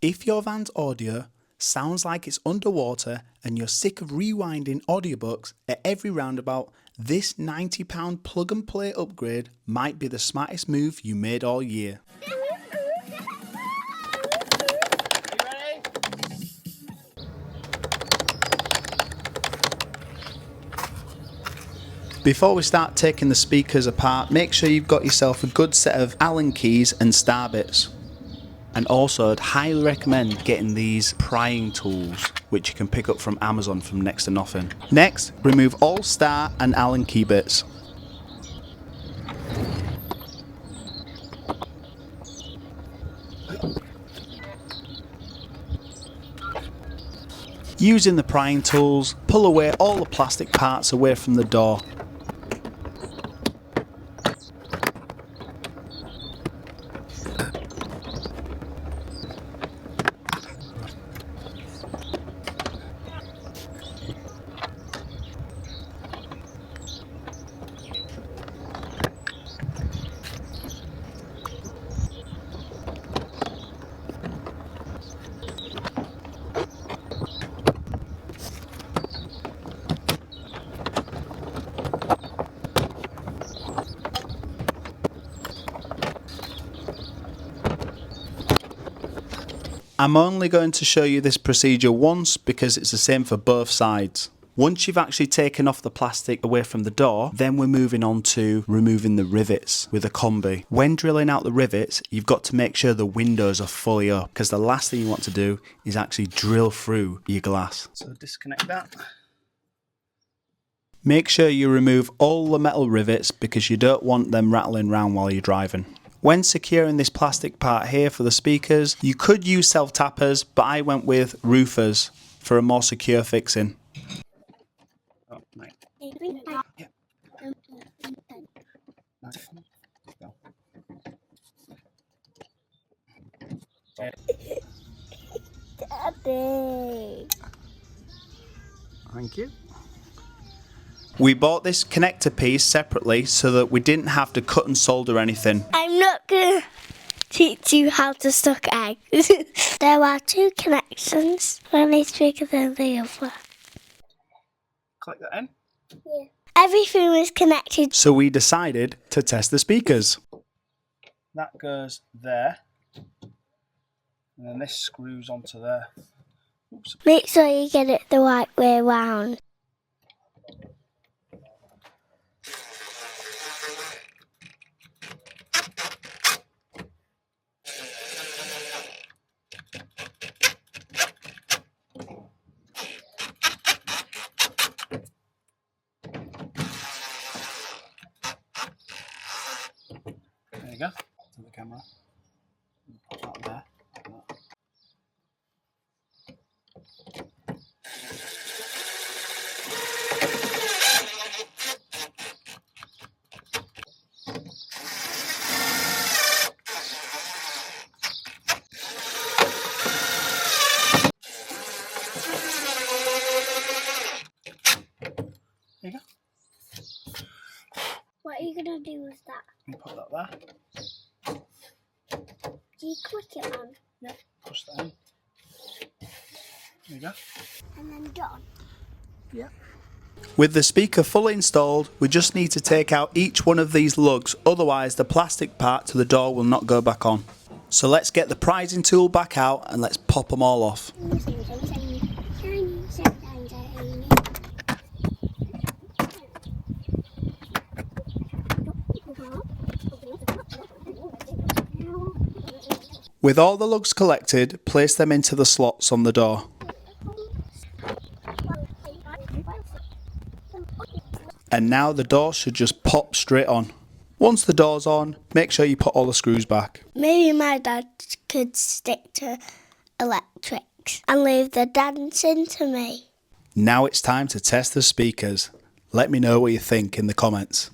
If your van's audio sounds like it's underwater and you're sick of rewinding audiobooks at every roundabout, this £90 plug and play upgrade might be the smartest move you made all year. Before we start taking the speakers apart, make sure you've got yourself a good set of Allen keys and star bits. And also, I'd highly recommend getting these prying tools, which you can pick up from Amazon from next to nothing. Next, remove all star and Allen key bits. Using the prying tools, pull away all the plastic parts away from the door. I'm only going to show you this procedure once because it's the same for both sides. Once you've actually taken off the plastic away from the door, then we're moving on to removing the rivets with a combi. When drilling out the rivets, you've got to make sure the windows are fully up, because the last thing you want to do is actually drill through your glass. So disconnect that. Make sure you remove all the metal rivets because you don't want them rattling around while you're driving. When securing this plastic part here for the speakers, you could use self-tappers, but I went with roofers for a more secure fixing. Oh, mate. Yeah. Daddy. Thank you. We bought this connector piece separately so that we didn't have to cut and solder anything. I'm not going to teach you how to suck eggs. There are two connections, one is bigger than the other. Click that in. Yeah. Everything was connected. So we decided to test the speakers. That goes there. And then this screws onto there. Oops. Make sure you get it the right way around. There you go. To the camera. Put that there. There you go. What are you going to do with that? You put that there. Do you click it on? Yeah. Push that in. There you go. And then done? Yeah. With the speaker fully installed, we just need to take out each one of these lugs, otherwise the plastic part to the door will not go back on. So let's get the prizing tool back out and let's pop them all off. With all the lugs collected, place them into the slots on the door. And now the door should just pop straight on. Once the door's on, make sure you put all the screws back. Maybe my dad could stick to electrics and leave the dancing to me. Now it's time to test the speakers. Let me know what you think in the comments.